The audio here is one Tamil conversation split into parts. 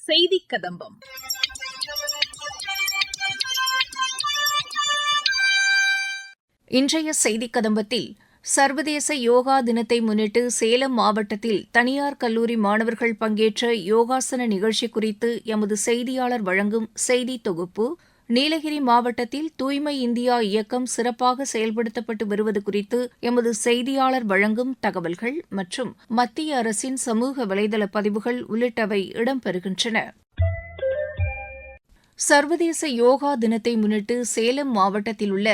செய்தி கதம்பம். இன்றைய செய்தி கதம்பத்தில் சர்வதேச யோகா தினத்தை முன்னிட்டு சேலம் மாவட்டத்தில் தனியார் கல்லூரி மாணவர்கள் பங்கேற்ற யோகாசன நிகழ்ச்சி குறித்து எமது செய்தியாளர் வழங்கும் செய்தி தொகுப்பு, நீலகிரி மாவட்டத்தில் தூய்மை இந்தியா இயக்கம் சிறப்பாக செயல்படுத்தப்பட்டு வருவது குறித்து எமது செய்தியாளர் வழங்கும் தகவல்கள் மற்றும் மத்திய அரசின் சமூக வலைதள பதிவுகள் உள்ளிட்டவை இடம்பெறுகின்றன. சர்வதேச யோகா தினத்தை முன்னிட்டு சேலம் மாவட்டத்தில் உள்ள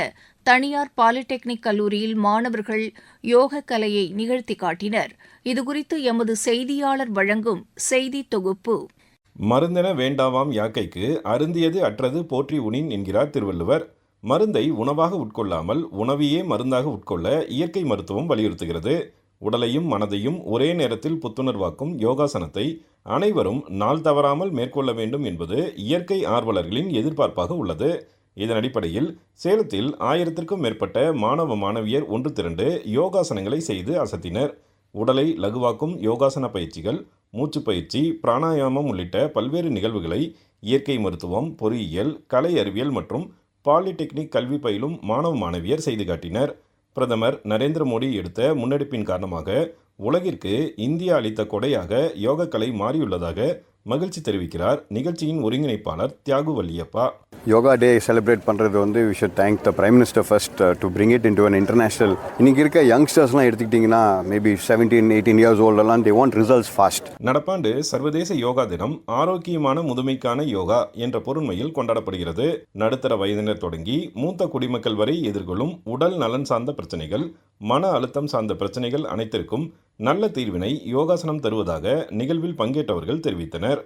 தனியார் பாலிடெக்னிக் கல்லூரியில் மாணவர்கள் யோக கலையை நிகழ்த்தி காட்டினர். இதுகுறித்து எமது செய்தியாளர் வழங்கும் செய்தி தொகுப்பு. மருந்தென வேண்டாவாம் யாக்கைக்கு அருந்தியது அற்றது போற்றி உணின் என்கிறார் திருவள்ளுவர். மருந்தை உணவாக உட்கொள்ளாமல் உணவையே மருந்தாக உட்கொள்ள இயற்கை மருத்துவம் வலியுறுத்துகிறது. உடலையும் மனதையும் ஒரே நேரத்தில் புத்துணர்வாக்கும் யோகாசனத்தை அனைவரும் நாள் தவறாமல் மேற்கொள்ள வேண்டும் என்பது இயற்கை ஆர்வலர்களின் எதிர்பார்ப்பாக உள்ளது. இதன் அடிப்படையில் சேலத்தில் 1000க்கும் மேற்பட்ட மாணவ மாணவியர் ஒன்று திரண்டு யோகாசனங்களை செய்து அசத்தினர். உடலை லகுவாக்கும் யோகாசன பயிற்சிகள், மூச்சு பயிற்சி, பிராணாயாமம் உள்ளிட்ட பல்வேறு நிகழ்வுகளை இயற்கை மருத்துவம், பொறியியல், கலை அறிவியல் மற்றும் பாலிடெக்னிக் கல்வி பயிலும் மாணவ மாணவியர் செய்து காட்டினர். பிரதமர் நரேந்திர மோடி எடுத்த முன்னெடுப்பின் காரணமாக உலகிற்கு இந்தியா அளித்த கொடையாக யோகக்கலை மாறியுள்ளதாக மகிழ்ச்சி தெரிவிக்கிறார் நிகழ்ச்சியின் ஒருங்கிணைப்பாளர் தியாகு வல்லியப்பா. யோகா டே செலிப்ரேட் பண்ணுறது we should thank the Prime Minister first to bring it into an international. இன்னைக்கு இருக்க யங்ஸ்டர்ஸ்லாம் எடுத்துக்கிட்டிங்கன்னா மேபி 17-18 years old எல்லாம் they want results fast. நடப்பாண்டு சர்வதேச யோகா தினம் ஆரோக்கியமான முதுமைக்கான யோகா என்ற பொருண்மையில் கொண்டாடப்படுகிறது. நடுத்தர வயதினர் தொடங்கி மூத்த குடிமக்கள் வரை எதிர்கொள்ளும் உடல் நலன் சார்ந்த பிரச்சனைகள், மன அழுத்தம் சார்ந்த பிரச்சனைகள் அனைத்திற்கும் நல்ல தீர்வினை யோகாசனம் தருவதாக நிகழ்வில் பங்கேற்றவர்கள் தெரிவித்தனர்.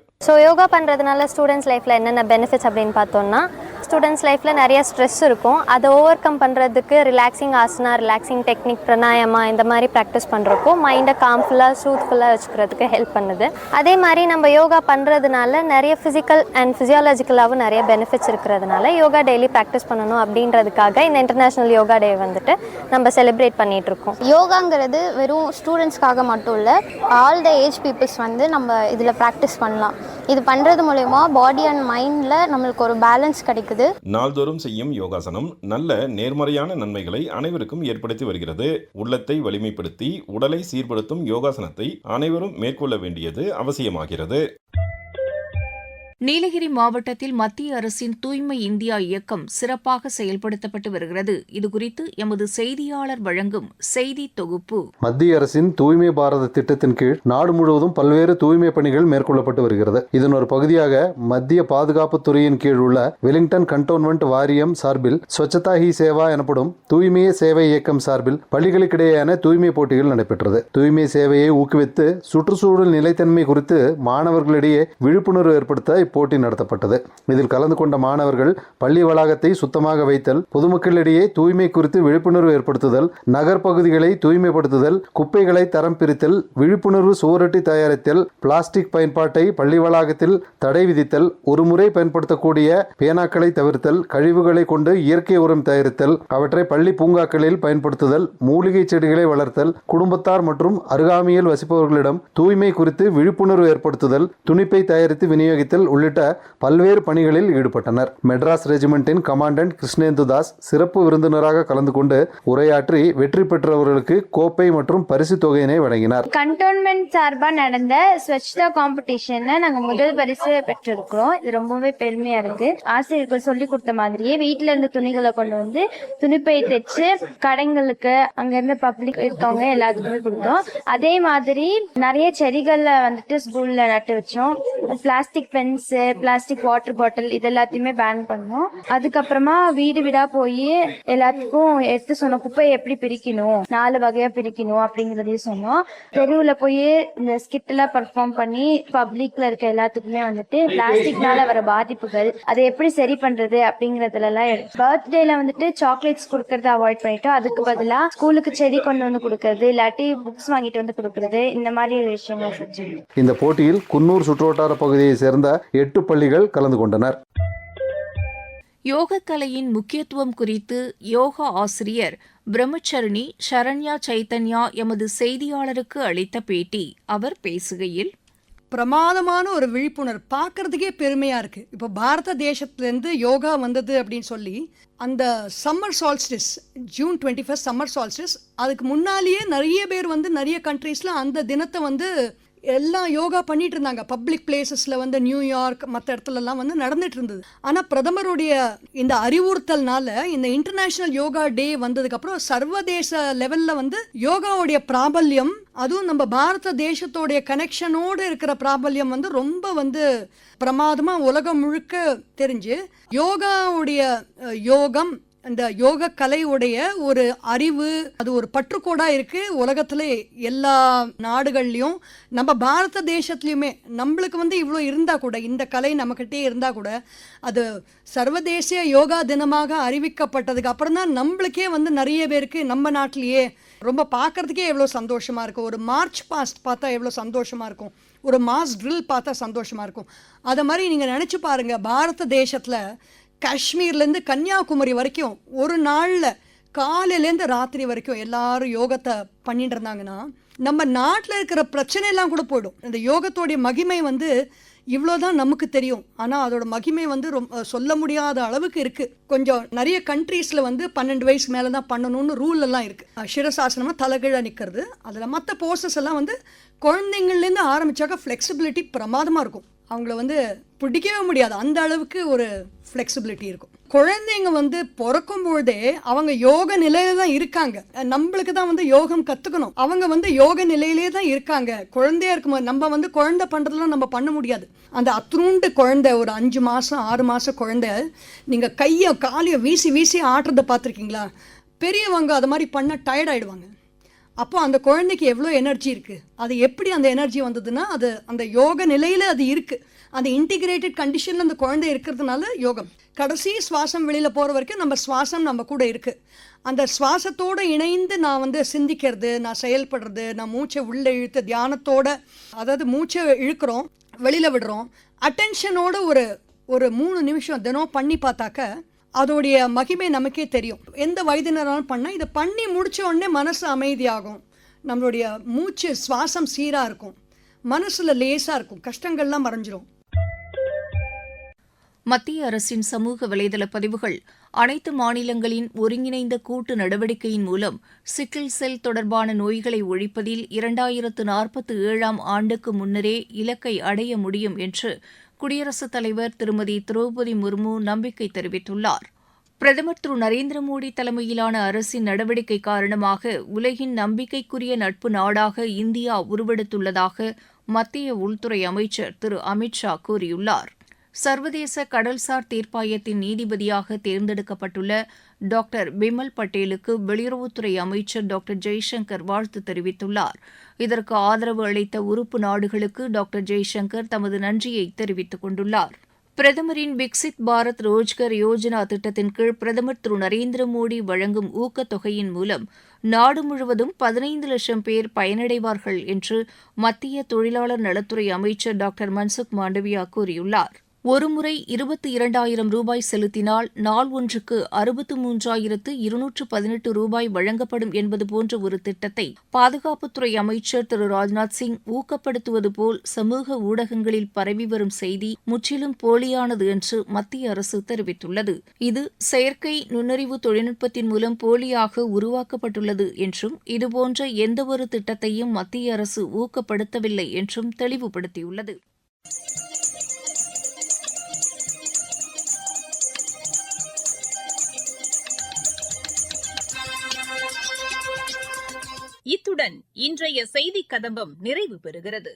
யோகா பண்ணுறதுனால ஸ்டூடெண்ட்ஸ் லைஃப்பில் என்னென்ன பெனிஃபிட்ஸ் அப்படின்னு பார்த்தோம்னா, ஸ்டூடெண்ட்ஸ் லைஃப்பில் நிறைய ஸ்ட்ரெஸ் இருக்கும். அதை ஓவர் கம் பண்ணுறதுக்கு relaxing asana, relaxing technique, pranayama இந்த மாதிரி ப்ராக்டிஸ் பண்ணுறப்போ மைண்டை காம்ஃபுல்லாக சூத்ஃபுல்லாக வச்சுக்கிறதுக்கு ஹெல்ப் பண்ணுது. அதே மாதிரி நம்ம யோகா பண்ணுறதுனால நிறைய ஃபிசிக்கல் அண்ட் ஃபிசியாலஜிக்கலாகவும் நிறைய பெனிஃபிட்ஸ் இருக்கிறதுனால யோகா டெய்லி ப்ராக்டிஸ் பண்ணணும் அப்படின்றதுக்காக இந்த இன்டர்நேஷ்னல் யோகா டே வந்துட்டு நம்ம செலிப்ரேட் பண்ணிகிட்ருக்கோம். யோகாங்கிறது வெறும் ஸ்டூடெண்ட்ஸ்க்காக மட்டும் இல்லை, ஆல் த ஏஜ் பீப்புள்ஸ் வந்து நம்ம இதில் ப்ராக்டிஸ் பண்ணலாம். இது பண்ணுறது மூலயமா பாடி அண்ட் மைண்டில் நம்மளுக்கு ஒரு பேலன்ஸ் கிடைக்குது. நாள்தோறும் செய்யும் யோகாசனம் நல்ல நேர்மறையான நன்மைகளை அனைவருக்கும் ஏற்படுத்தி வருகிறது. உள்ளத்தை வலிமைப்படுத்தி உடலை சீர்படுத்தும் யோகாசனத்தை அனைவரும் மேற்கொள்ள வேண்டியது அவசியமாகிறது. நீலகிரி மாவட்டத்தில் மத்திய அரசின் தூய்மை இந்தியா இயக்கம் சிறப்பாக செயல்படுத்தப்பட்டு வருகிறது. இதுகுறித்து எமது செய்தியாளர் வழங்கும் செய்தி தொகுப்பு. மத்திய அரசின் தூய்மை பாரத திட்டத்தின் கீழ் நாடு முழுவதும் பல்வேறு தூய்மை பணிகள் மேற்கொள்ளப்பட்டு வருகிறது. இதன் ஒரு பகுதியாக மத்திய பாதுகாப்பு துறையின் கீழ் உள்ள வெலிங்டன் கண்டோன்மெண்ட் வாரியம் சார்பில் ஸ்வச்சதா ஹி சேவா எனப்படும் தூய்மையே சேவை இயக்கம் சார்பில் பள்ளிகளுக்கிடையேயான தூய்மை போட்டிகள் நடைபெற்றது. தூய்மை சேவையை ஊக்குவித்து சுற்றுச்சூழல் நிலைத்தன்மை குறித்து மாணவர்களிடையே விழிப்புணர்வு ஏற்படுத்த போட்டி நடத்தப்பட்டது. இதில் கலந்து கொண்ட மாணவர்கள் பள்ளி வளாகத்தை சுத்தமாக வைத்தல், பொதுமக்களிடையே தூய்மை குறித்து விழிப்புணர்வு ஏற்படுத்துதல், நகர்ப்பகுதிகளை தூய்மைப்படுத்துதல், குப்பைகளை தரம் பிரித்தல், விழிப்புணர்வு சுவரொட்டி தயாரித்தல், பிளாஸ்டிக் பயன்பாட்டை பள்ளி வளாகத்தில் தடை விதித்தல், ஒருமுறை பயன்படுத்தக்கூடிய பேனாக்களை தவிர்த்தல், கழிவுகளை கொண்டு இயற்கை உரம் தயாரித்தல், அவற்றை பள்ளி பூங்காக்களில் பயன்படுத்துதல், மூலிகை செடிகளை வளர்த்தல், குடும்பத்தார் மற்றும் அருகாமையில் வசிப்பவர்களிடம் தூய்மை குறித்து விழிப்புணர்வு ஏற்படுத்துதல், துணிப்பை தயாரித்து விநியோகித்தல் உள்ளிட்ட பல்வேறு பணிகளில் ஈடுபட்டனர். மெட்ராஸ் ரெஜிமெண்டின் கமாண்டன்ட் கிருஷ்ணேந்து தாஸ் சிறப்பு விருந்தினராக கலந்து கொண்டு உரையாற்றி வெற்றி பெற்றவர்களுக்கு கோப்பை மற்றும் பரிசு தொகையினை வழங்கினார். கண்டோன்மெண்ட் சார்பா நடந்த ஸ்வச்தா காம்படிஷன்ல நாங்க முதல் பரிசு பெற்றிருக்கிறோம். இது ரொம்பவே பெருமையா இருக்கு. ஆசிரியர்கள் சொல்லி கொடுத்த மாதிரியே வீட்டுல இருந்து துணிகளை கொண்டு வந்து துணிப்பை தைச்சு கடைங்களுக்கு அங்க இருந்து பப்ளிக் இருக்கவங்க எல்லாத்துக்குமே கொடுத்தோம். அதே மாதிரி நிறைய செடிகள்ல வந்துட்டு ஸ்கூல்ல நட்டு வச்சோம். Plastic Benz, plastic water bottle இது எல்லாத்தையுமே பேன் பண்ணோம். அதுக்கப்புறமா வீடு வீடா போய் எல்லாத்துக்கும் எடுத்து சொன்னோம், குப்பையை எப்படி பிரிக்கணும், 4 வகையா பிரிக்கணும் அப்படிங்கறதையும் சொன்னோம். தெருவுல போய் இந்த ஸ்கிட் எல்லாம் பெர்ஃபார்ம் பண்ணி பப்ளிக்ல இருக்க எல்லாத்துக்குமே வந்துட்டு பிளாஸ்டிக்னால வர பாதிப்புகள் அதை எப்படி சரி பண்றது அப்படிங்கறதுல எல்லாம் பர்த்டேல வந்துட்டு சாக்லேட்ஸ் கொடுக்கறத அவாய்ட் பண்ணிட்டோம். அதுக்கு பதிலா ஸ்கூலுக்கு செடி கொண்டு வந்து கொடுக்கறது, இல்லாட்டி புக்ஸ் வாங்கிட்டு வந்து கொடுக்கறது, இந்த மாதிரி விஷயங்கள் செஞ்சோம். இந்த போட்டியில் குன்னூர் சுற்றுவட்டார பகுதியை சேர்ந்த 8 பள்ளிகள் கலந்து கொண்டனர். யோகக்கலையின் முக்கியத்துவம் குறித்து யோகா ஆசிரியர் பிரம்மச்சரணி சரண்யா சைத்தன்யா எமது செய்தியாளருக்கு அளித்த பேட்டி. அவர் பேசுகையில், பிரமாதமான ஒரு விழிப்புணர்வு பார்க்கறதுக்கே பெருமையாக இருக்குது. இப்போ பாரத தேசத்துலேருந்து யோகா வந்தது அப்படின்னு சொல்லி அந்த summer solstice, June 21 summer solstice, அதுக்கு முன்னாலேயே நிறைய பேர் வந்து நிறைய கண்ட்ரீஸில் அந்த தினத்தை வந்து எல்லாம் யோகா பண்ணிட்டு இருந்தாங்க. பப்ளிக் பிளேசஸில் வந்து நியூயார்க் மற்ற இடத்துலலாம் வந்து நடந்துட்டு இருந்தது. ஆனால் பிரதமருடைய இந்த அறிவுறுத்தல்னால இந்த இன்டர்நேஷ்னல் யோகா டே வந்ததுக்கப்புறம் சர்வதேச லெவலில் வந்து யோகாவுடைய பிராபல்யம், அதுவும் நம்ம பாரத தேசத்தோடைய கனெக்ஷனோடு இருக்கிற பிராபல்யம் வந்து ரொம்ப வந்து பிரமாதமாக உலகம் முழுக்க தெரிஞ்சு யோகாவுடைய யோகம், இந்த யோக கலையுடைய ஒரு அறிவு, அது ஒரு பற்றுக்கோடாக இருக்குது உலகத்தில் எல்லா நாடுகள்லையும். நம்ம பாரத தேசத்துலையுமே நம்மளுக்கு வந்து இவ்வளோ இருந்தால் கூட, இந்த கலை நம்மக்கிட்டே இருந்தால் கூட, அது சர்வதேச யோகா தினமாக அறிவிக்கப்பட்டதுக்கு அப்புறம் தான் நம்மளுக்கே வந்து நிறைய பேருக்கு நம்ம நாட்டிலேயே ரொம்ப பார்க்குறதுக்கே எவ்வளோ சந்தோஷமாக இருக்கும். ஒரு மார்ச் பாஸ்ட் பார்த்தா எவ்வளோ சந்தோஷமாக இருக்கும், ஒரு மாஸ் ட்ரில் பார்த்தா சந்தோஷமாக இருக்கும். அதை மாதிரி நீங்கள் நினச்சி பாருங்கள், பாரத தேசத்தில் காஷ்மீர்லேருந்து கன்னியாகுமரி வரைக்கும் ஒரு நாளில் காலையிலேருந்து ராத்திரி வரைக்கும் எல்லாரும் யோகத்தை பண்ணிட்டு இருந்தாங்கன்னா நம்ம நாட்டில் இருக்கிற பிரச்சனையெல்லாம் கூட போயிடும். இந்த யோகத்தோடைய மகிமை வந்து இவ்வளோதான் நமக்கு தெரியும். ஆனால் அதோட மகிமை வந்து ரொம்ப சொல்ல முடியாத அளவுக்கு இருக்குது. கொஞ்சம் நிறைய கண்ட்ரீஸில் வந்து 12 வயசு மேலே தான் பண்ணணும்னு ரூல் எல்லாம் இருக்குது. சிரசாசனமாக தலைகீழ நிற்கிறது, அதில் மற்ற போர்சஸ் எல்லாம் வந்து குழந்தைங்கள்லேருந்து ஆரம்பித்தாக்க ஃப்ளெக்சிபிலிட்டி பிரமாதமாக இருக்கும். அவங்கள வந்து பிடிக்கவே முடியாது, அந்த அளவுக்கு ஒரு ஃப்ளெக்சிபிலிட்டி இருக்கும். குழந்தைங்க வந்து பிறக்கும் பொழுதே அவங்க யோக நிலையில தான் இருக்காங்க. நம்மளுக்கு தான் வந்து யோகம் கற்றுக்கணும், அவங்க வந்து யோக நிலையிலே தான் இருக்காங்க. குழந்தையா இருக்கும்போது நம்ம வந்து குழந்தை பண்ணுறதுலாம் நம்ம பண்ண முடியாது. அந்த அத்ரூண்டு குழந்தை, ஒரு 5 மாதம் 6 மாதம் குழந்தை, நீங்கள் கையை காலையை வீசி வீசி ஆட்டுறதை பார்த்துருக்கீங்களா? பெரியவங்க அது மாதிரி பண்ண டயர்ட் ஆகிடுவாங்க. அப்போ அந்த குழந்தைக்கு எவ்வளோ எனர்ஜி இருக்குது, அது எப்படி அந்த எனர்ஜி வந்ததுன்னா அது அந்த யோக நிலையில் அது இருக்குது. அந்த இன்டிகிரேட்டட் கண்டிஷனில் அந்த குழந்தை இருக்கிறதுனால யோகம். கடைசி சுவாசம் வெளியில் போகிற வரைக்கும் நம்ம சுவாசம் நம்ம கூட இருக்குது. அந்த சுவாசத்தோடு இணைந்து நான் வந்து சிந்திக்கிறது, நான் செயல்படுறது, நான் மூச்சை உள்ளே இழுத்து தியானத்தோட, அதாவது மூச்சை இழுக்கிறோம் வெளியில் விடுறோம், அட்டென்ஷனோட ஒரு 3 நிமிஷம் தினம் பண்ணி பார்த்தாக்க அதோடைய மகிமை நமக்கே தெரியும். எந்த வயதினராலும் பண்ணால் இதை பண்ணி முடித்த உடனே மனசு அமைதியாகும், நம்மளுடைய மூச்சு சுவாசம் சீராக இருக்கும், மனசில் லேசாக இருக்கும், கஷ்டங்கள்லாம் மறைஞ்சிரும். மத்திய அரசின் சமூக வலைதள பதிவுகள் அனைத்து மாநிலங்களின் ஒருங்கிணைந்த கூட்டு நடவடிக்கையின் மூலம் சிக்கிள் செல் தொடர்பான நோய்களை ஒழிப்பதில் 2047ஆம் ஆண்டுக்கு முன்னரே இலக்கை அடைய முடியும் என்று குடியரசுத் தலைவர் திருமதி திரௌபதி முர்மு நம்பிக்கை தெரிவித்துள்ளார். பிரதமர் திரு நரேந்திர மோடி தலைமையிலான அரசின் நடவடிக்கை காரணமாக உலகின் நம்பிக்கைக்குரிய நட்பு நாடாக இந்தியா உருவெடுத்துள்ளதாக மத்திய உள்துறை அமைச்சர் திரு அமித் ஷா கூறியுள்ளார். சர்வதேச கடல்சார் தீர்ப்பாயத்தின் நீதிபதியாக தேர்ந்தெடுக்கப்பட்டுள்ள டாக்டர் பிமல் பட்டேலுக்கு வெளியுறவுத்துறை அமைச்சர் டாக்டர் ஜெய்சங்கர் வாழ்த்து தெரிவித்துள்ளார். இதற்கு ஆதரவு அளித்த உறுப்பு நாடுகளுக்கு டாக்டர் ஜெய்சங்கர் தமது நன்றியை தெரிவித்துக் கொண்டுள்ளார். பிரதமரின் விக்சித் பாரத் ரோஜ்கர் யோஜனா திட்டத்தின் கீழ் பிரதமர் திரு நரேந்திர மோடி வழங்கும் ஊக்கத்தொகையின் மூலம் நாடு முழுவதும் 15 லட்சம் பேர் பயனடைவார்கள் என்று மத்திய தொழிலாளர் நலத்துறை அமைச்சர் டாக்டர் மன்சுக் மாண்டவியா கூறியுள்ளார். ஒருமுறை 22,000 ரூபாய் செலுத்தினால் நாள் ஒன்றுக்கு 63,218 ரூபாய் வழங்கப்படும் என்பது போன்ற ஒரு திட்டத்தை பாதுகாப்புத்துறை அமைச்சர் திரு ராஜ்நாத் சிங் ஊக்கப்படுத்துவது போல் சமூக ஊடகங்களில் பரவி வரும் செய்தி முற்றிலும் போலியானது என்று மத்திய அரசு தெரிவித்துள்ளது. இது செயற்கை நுண்ணறிவு தொழில்நுட்பத்தின் மூலம் போலியாக உருவாக்கப்பட்டுள்ளது என்றும் இதுபோன்ற எந்தவொரு திட்டத்தையும் மத்திய அரசு ஊக்கப்படுத்தவில்லை என்றும் தெளிவுபடுத்தியுள்ளது. இத்துடன் இன்றைய செய்திக் கதம்பம் நிறைவு பெறுகிறது.